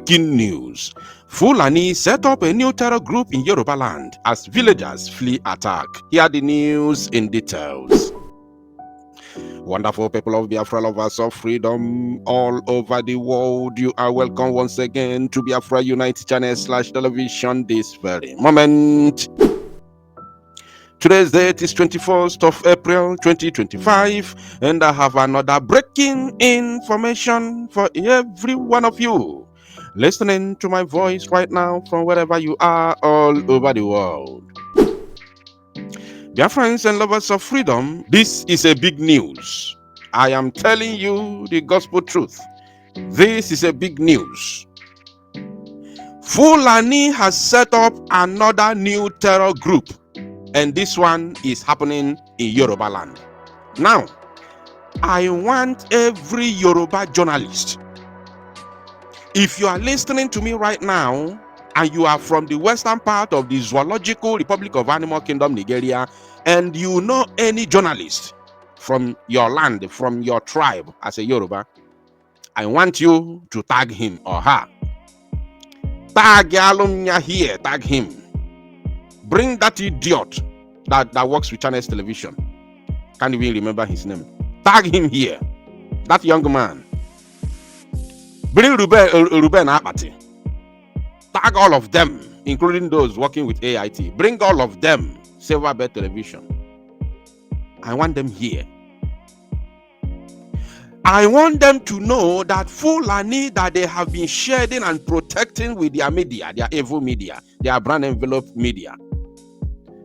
Breaking news. Fulani set up a new terror group in Yoruba land as villagers flee attack. Hear the news in details. Wonderful people of Biafra, lovers of freedom all over the world, you are welcome once again to Biafra Unite channel/television this very moment. Today's date is 21st of April 2025, and I have another breaking information for every one of you listening to my voice right now from wherever you are all over the world. Dear friends and lovers of freedom, this is a big news. I am telling you the gospel truth. This is a big news. Fulani has set up another new terror group, and this one is happening in Yoruba land. Now, I want every Yoruba journalist, if you are listening to me right now and you are from the western part of the Zoological Republic of Animal Kingdom, Nigeria, and you know any journalist from your land, from your tribe as a Yoruba, I want you to tag him or her. Tag Yalumnya here, tag him. Bring that idiot that works with Channels Television. Can't even remember his name. Tag him here. That young man. Bring Ruben Apati. Tag all of them, including those working with AIT. Bring all of them. Silverbird Television. I want them here. I want them to know that Fulani that they have been shedding and protecting with their media, their evil media, their brand envelope media,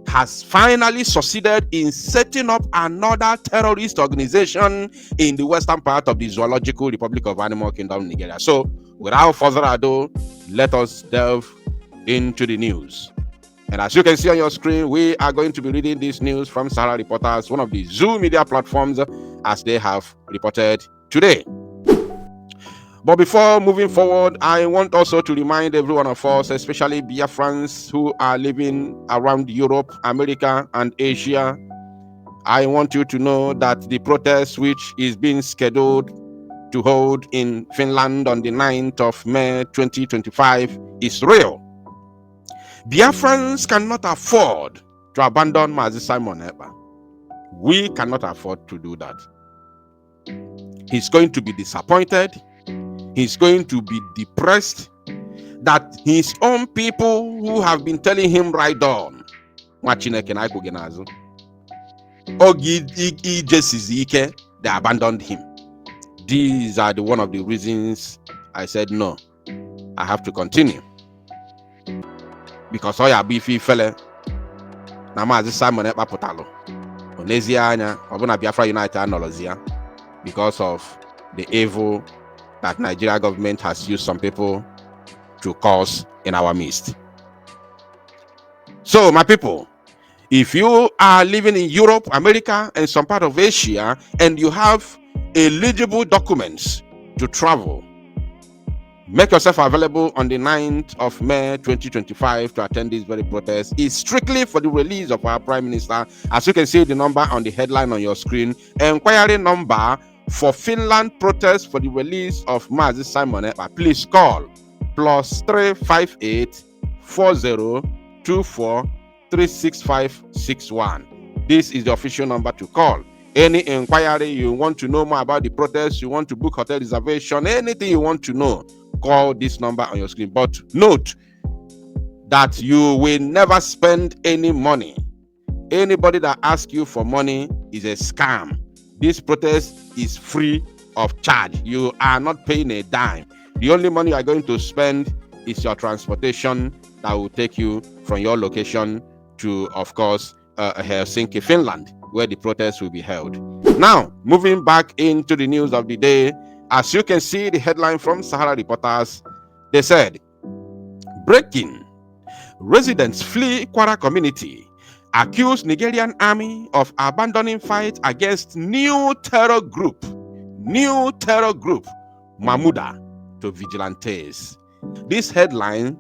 has finally succeeded in setting up another terrorist organization in the western part of the Zoological Republic of Animal Kingdom, Nigeria. So, without further ado, let us delve into the news. And as you can see on your screen, we are going to be reading this news from Terr0r Reporters, one of the Zoo media platforms, as they have reported today. But before moving forward, I want also to remind every one of us, especially Biafrans who are living around Europe, America, and Asia, I want you to know that the protest which is being scheduled to hold in Finland on the 9th of May 2025 is real. Biafrans cannot afford to abandon Mazi Simon Ekpa. We cannot afford to do that. He's going to be disappointed. He's going to be depressed that his own people who have been telling him right on, they abandoned him. These are one of the reasons I said no, I have to continue. Because Oya Bifi fele na Mazi Simon Ekpa putalo onezia anya obuna Biafra United anolozia because of the evil that Nigeria government has used some people to cause in our midst. So, my people, if you are living in Europe, America, and some part of Asia, and you have eligible documents to travel, make yourself available on the 9th of May 2025 to attend this very protest. It's strictly for the release of our Prime Minister. As you can see the number on the headline on your screen, inquiry number for Finland protest for the release of Mazi Simon Ekpa. Please call +358 4024 36561. This is the official number to call. Any inquiry you want to know more about the protest, you want to book hotel reservation, anything you want to know, call this number on your screen. But note that you will never spend any money. Anybody that asks you for money is a scam. This protest is free of charge. You are not paying a dime. The only money you are going to spend is your transportation that will take you from your location to, of course, Helsinki, Finland, where the protest will be held. Now, moving back into the news of the day, as you can see the headline from Terr0r Reporters, they said, breaking, residents flee Kwara community, accuse Nigerian army of abandoning fight against new terror group, Mahmuda to vigilantes. This headline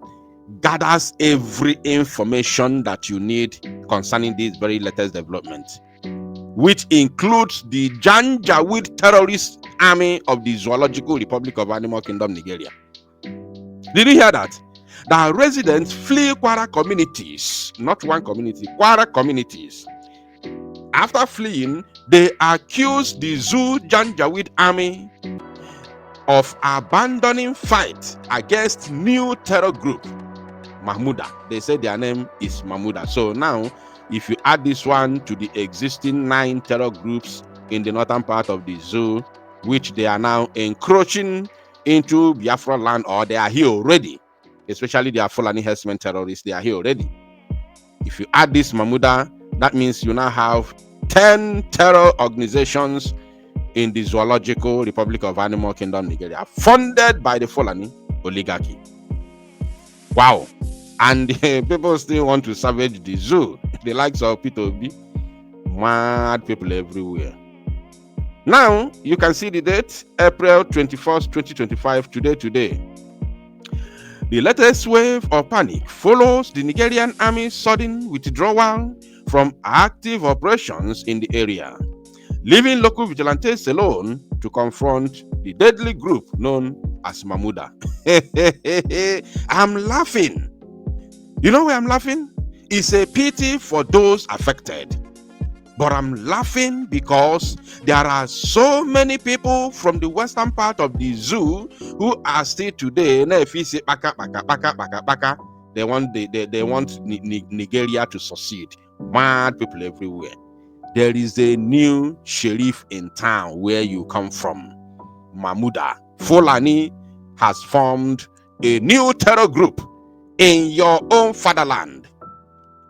gathers every information that you need concerning this very latest development, which includes the Janjaweed terrorist army of the Zoological Republic of Animal Kingdom, Nigeria. Did you hear that? The residents flee Kwara communities, not one community, Kwara communities. After fleeing, they accused the Zoo Janjaweed army of abandoning fight against new terror group, Mahmuda. They said their name is Mahmuda. So now, if you add this one to the existing 9 terror groups in the northern part of the zoo, which they are now encroaching into Biafra land, or they are here already, especially their Fulani herdsmen terrorists, they are here already. If you add this Mahmuda, that means you now have 10 terror organizations in the Zoological Republic of Animal Kingdom, Nigeria, funded by the Fulani oligarchy. Wow. And people still want to savage the zoo. The likes of P2B. Mad people everywhere. Now, you can see the date, April 21st, 2025, today. The latest wave of panic follows the Nigerian army's sudden withdrawal from active operations in the area, leaving local vigilantes alone to confront the deadly group known as Mahmuda. I'm laughing. You know why I'm laughing? It's a pity for those affected. But I'm laughing because there are so many people from the western part of the zoo who are still today. They want Nigeria to succeed. Mad people everywhere. There is a new sheriff in town where you come from, Mahmuda. Fulani has formed a new terror group in your own fatherland.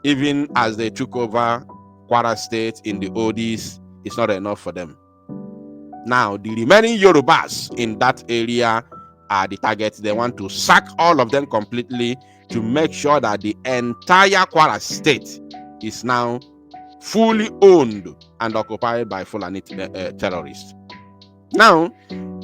Even as they took over Kwara State in the oldies, it's not enough for them. Now, the remaining Yorubas in that area are the targets. They want to sack all of them completely to make sure that the entire Kwara State is now fully owned and occupied by Fulani terrorists. Now,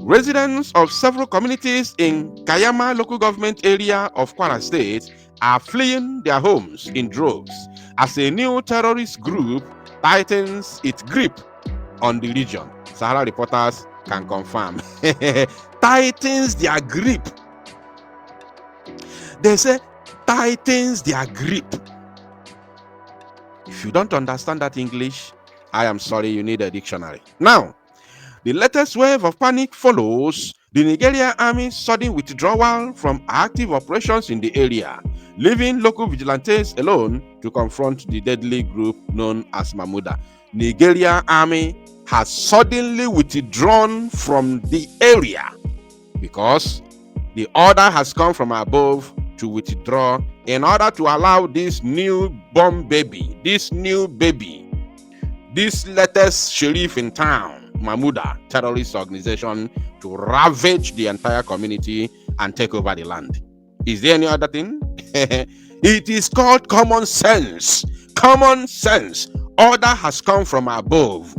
residents of several communities in Kayama local government area of Kwara State are fleeing their homes in droves as a new terrorist group tightens its grip on the region. Sahara reporters can confirm. Tightens their grip. They say tightens their grip. If you don't understand that English, I am sorry, you need a dictionary. Now, the latest wave of panic follows the Nigerian army's sudden withdrawal from active operations in the area, leaving local vigilantes alone to confront the deadly group known as Mahmuda. Nigerian army has suddenly withdrawn from the area because the order has come from above to withdraw in order to allow this newborn baby, this latest sheriff in town, Mahmuda terrorist organization, to ravage the entire community and take over the land. Is there any other thing? It is called common sense. Common sense. Order has come from above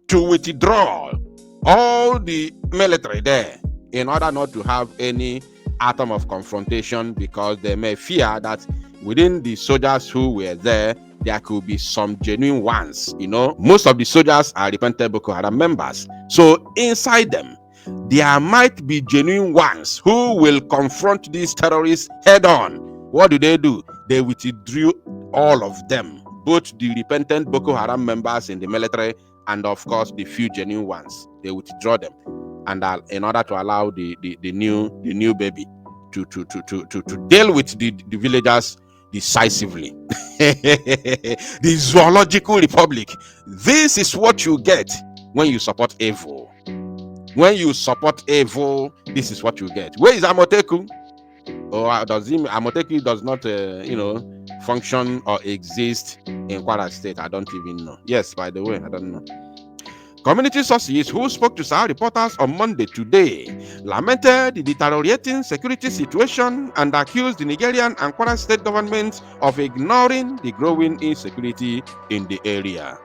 to withdraw all the military there in order not to have any atom of confrontation, because they may fear that within the soldiers who were there could be some genuine ones. You know, most of the soldiers are repentant Boko Haram members. So inside them, there might be genuine ones who will confront these terrorists head on. What do? They withdrew all of them, both the repentant Boko Haram members in the military and of course the few genuine ones. They withdraw them, and in order to allow the new baby to deal with the villagers decisively. The Zoological Republic. This is what you get when you support evil. When you support evil, this is what you get. Where is Amoteku? Or Amoteku does not function or exist in Kwara State? I don't even know. Yes, by the way, I don't know. Community sources who spoke to Sahara reporters on Monday today lamented the deteriorating security situation and accused the Nigerian and Kwara state governments of ignoring the growing insecurity in the area.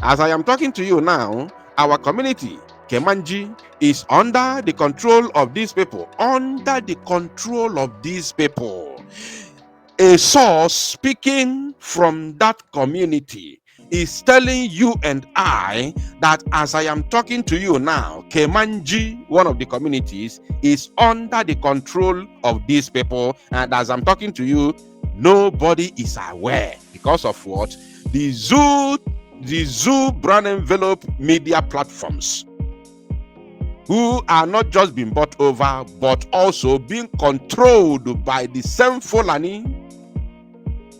As I am talking to you now, our community, Kemanji, is under the control of these people. Under the control of these people. A source speaking from that community is telling you and I that as I am talking to you now, Kemanji, one of the communities, is under the control of these people. And as I'm talking to you, nobody is aware because of what? The zoo brown envelope media platforms, who are not just being bought over, but also being controlled by the same Fulani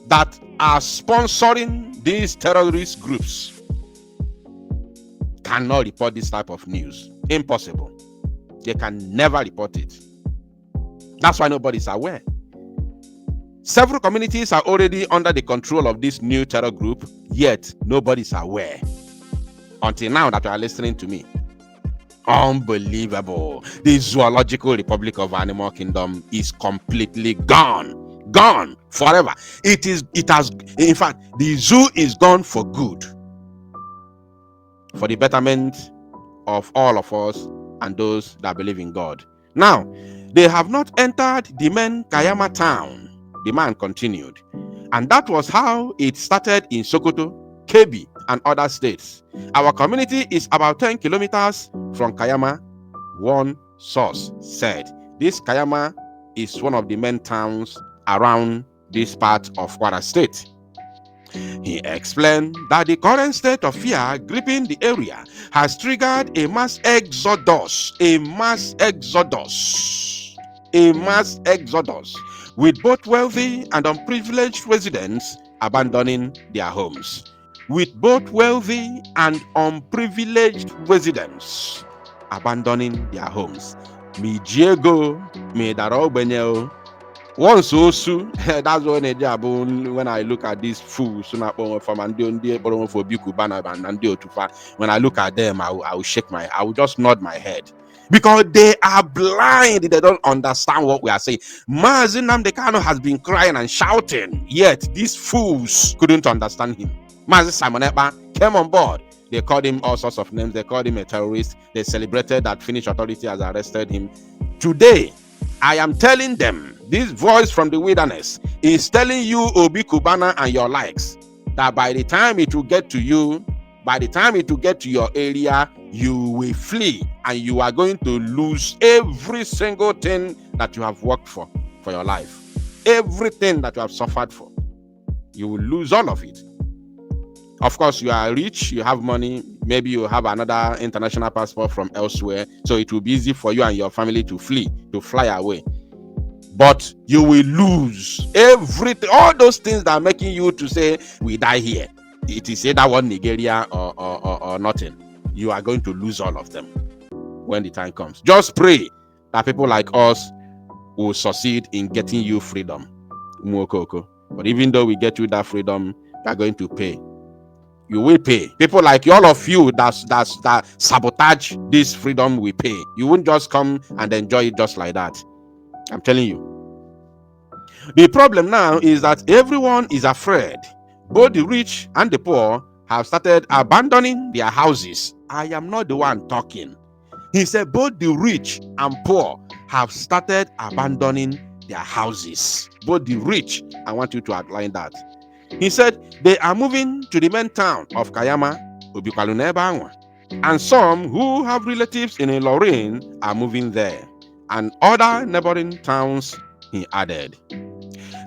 that are sponsoring these terrorist groups, cannot report this type of news. Impossible. They can never report it. That's why nobody's aware. Several communities are already under the control of this new terror group, yet nobody's aware. Until now that you are listening to me. Unbelievable. The zoological republic of animal kingdom is completely gone forever. In fact, the zoo is gone for good, for the betterment of all of us and those that believe in God. Now, they have not entered the main Kayama town, the man continued, and that was how it started in Sokoto, Kebbi, and other states. Our community is about 10 kilometers from Kayama, one source said. This Kayama is one of the main towns around this part of Kwara state. He explained that the current state of fear gripping the area has triggered a mass exodus, with both wealthy and unprivileged residents abandoning their homes. Mi Diego, me daro once also, that's when I look at these fools, when I look at them, I will just nod my head. Because they are blind, they don't understand what we are saying. Mazi Nnamdi Kanu has been crying and shouting, yet these fools couldn't understand him. Mazi Simon Ekpa came on board. They called him all sorts of names. They called him a terrorist. They celebrated that Finnish authority has arrested him. Today, I am telling them, this voice from the wilderness is telling you, Obi Kubana and your likes, that by the time it will get to you, by the time it will get to your area, you will flee and you are going to lose every single thing that you have worked for your life. Everything that you have suffered for. You will lose all of it. Of course, you are rich, you have money, maybe you have another international passport from elsewhere, so it will be easy for you and your family to flee, to fly away. But you will lose everything, all those things that are making you to say, we die here. It is either one Nigeria or nothing. You are going to lose all of them when the time comes. Just pray that people like us will succeed in getting you freedom. But even though we get you that freedom, you are going to pay. You will pay. People like all of you that sabotage this freedom will pay. You won't just come and enjoy it just like that. I'm telling you. The problem now is that everyone is afraid. Both the rich and the poor have started abandoning their houses. I am not the one talking. He said both the rich and poor have started abandoning their houses. Both the rich, I want you to outline that. He said they are moving to the main town of Kayama, and some who have relatives in Lorraine are moving there, and other neighboring towns, he added.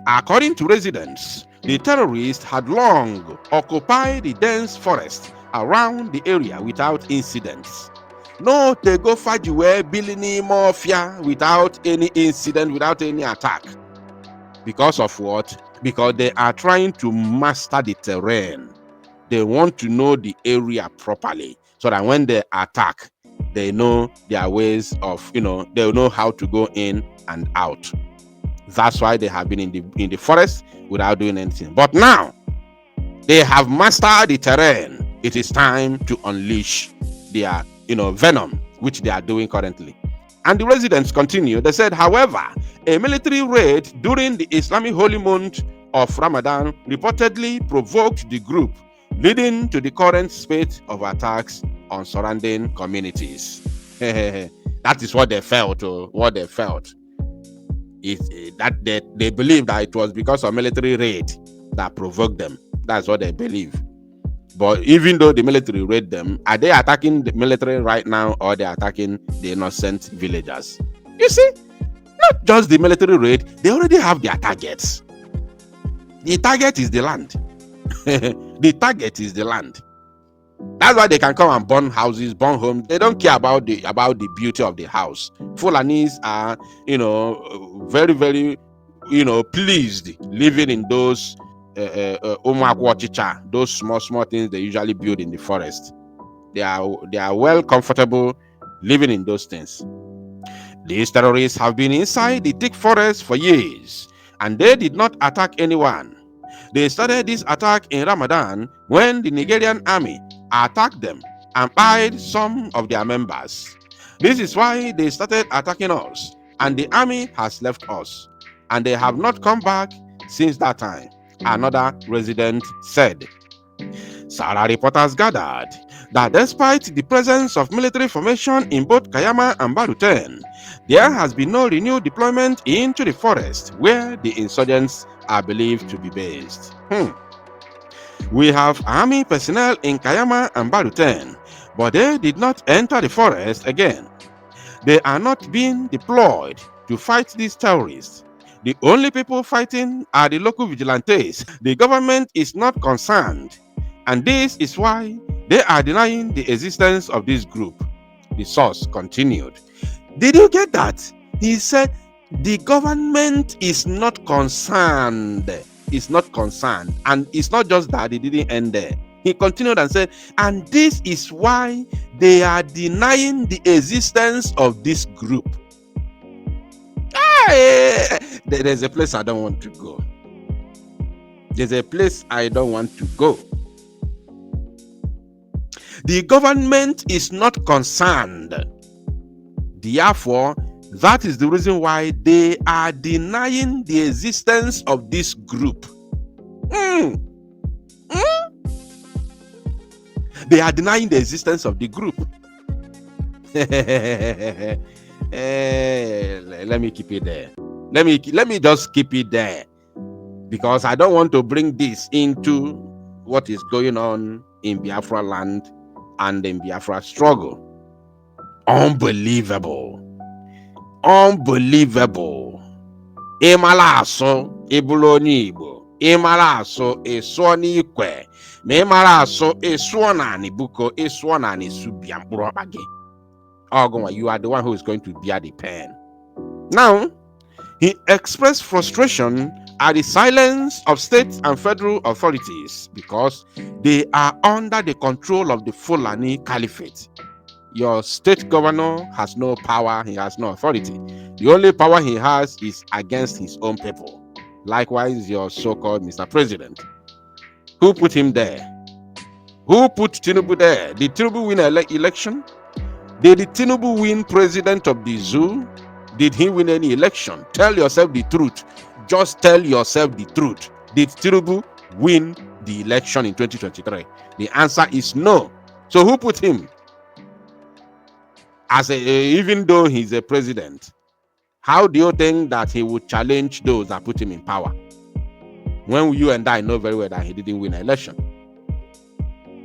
According to residents, the terrorists had long occupied the dense forest around the area without incidents. No, they go fight where Billini Mafia without any incident, without any attack. Because of what? Because they are trying to master the terrain. They want to know the area properly so that when they attack, they know their ways of, they'll know how to go in and out. That's why they have been in the forest without doing anything. But now, they have mastered the terrain. It is time to unleash their, venom, which they are doing currently. And the residents continue. They said, however, a military raid during the Islamic holy month of Ramadan reportedly provoked the group, leading to the current spate of attacks on surrounding communities. That is what they felt. That they believe that it was because of military raid that provoked them. That's what they believe. But even though the military raid them, are they attacking the military right now, or they're attacking the innocent villagers? You see, not just the military raid, they already have their targets. The target is the land. The target is the land. That's why they can come and burn houses, burn homes. They don't care about the beauty of the house. Fulanis are, very, very, pleased living in those those small things they usually build in the forest. They are well comfortable living in those things. These terrorists have been inside the thick forest for years, and they did not attack anyone. They started this attack in Ramadan when the Nigerian army attacked them and killed some of their members. This is why they started attacking us, and the army has left us, and they have not come back since that time, another resident said. Terr0r reporters gathered that despite the presence of military formation in both Kayama and Baruten, there has been no renewed deployment into the forest where the insurgents are believed to be based. We have army personnel in Kayama and Baruten, but they did not enter the forest again. They are not being deployed to fight these terrorists. The only people fighting are the local vigilantes. The government is not concerned, and this is why they are denying the existence of this group. The source continued. Did you get that? He said the government is not concerned. Is not concerned. And it's not just that, it didn't end there. He continued and said, and this is why they are denying the existence of this group. There's a place I don't want to go. There's a place I don't want to go. The government is not concerned. Therefore, that is the reason why they are denying the existence of this group. They are denying the existence of the group. Let me keep it there. Let me just keep it there, because I don't want to bring this into what is going on in Biafra land and in Biafra struggle. Unbelievable. Ịmara asụ ịbụrụ onye Igbo, ịmara asụ ịsụọ n'ikwe, ma ịmara asụ ịsụọ n'anị buko, ịsụọ n'anị subia mkpụrụ ọkpa gị. You are the one who is going to bear the pen. Now, he expressed frustration at the silence of state and federal authorities because they are under the control of the Fulani Caliphate. Your state governor has no power, he has no authority. The only power he has is against his own people. Likewise, your so-called Mr. President. Who put him there? Who put Tinubu there? Did Tinubu win an election? Did Tinubu win president of the zoo? Did he win any election? Tell yourself the truth. Just tell yourself the truth. Did Tinubu win the election in 2023? The answer is no. So who put him? Even though he's a president, how do you think that he would challenge those that put him in power? When you and I know very well that he didn't win an election.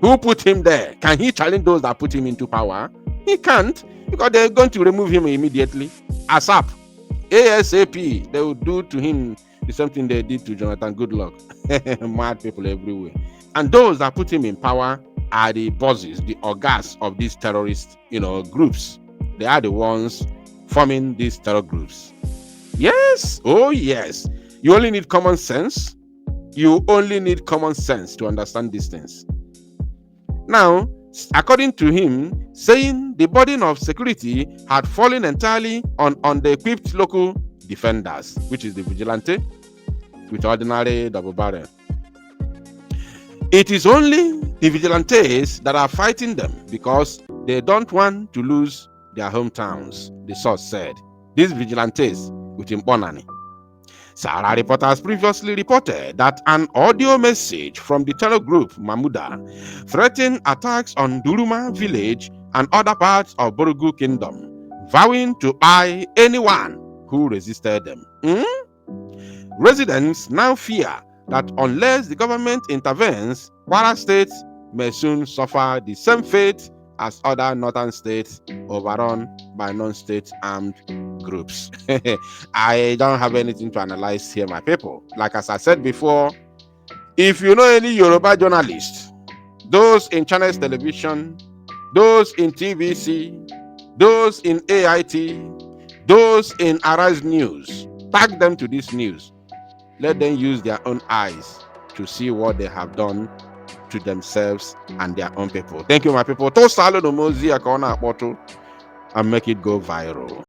Who put him there? Can he challenge those that put him into power? He can't, because they're going to remove him immediately. ASAP. ASAP. They will do to him the same thing they did to Jonathan Goodluck. Mad people everywhere. And those that put him in power are the bosses, the orgas of these terrorist, groups. They are the ones forming these terror groups. Yes, oh yes. You only need common sense. You only need common sense to understand these things. Now, according to him, saying the burden of security had fallen entirely on the equipped local defenders, which is the vigilante with ordinary double barrel. It is only the vigilantes that are fighting them because they don't want to lose their hometowns, the source said. These vigilantes with Imbonani. Terr0r reporters previously reported that an audio message from the terror group Mamuda threatened attacks on Duruma village and other parts of Borugu kingdom, vowing to buy anyone who resisted them. Residents now fear that unless the government intervenes, Kwara State may soon suffer the same fate as other northern states overrun by non-state armed groups. I don't have anything to analyze here, my people. Like as I said before, if you know any Yoruba journalists, those in Channels Television, those in TVC, those in AIT, those in Arise News, tag them to this news. Let them use their own eyes to see what they have done to themselves and their own people. Thank you, my people. To salo no mozi akona akpoto and make it go viral.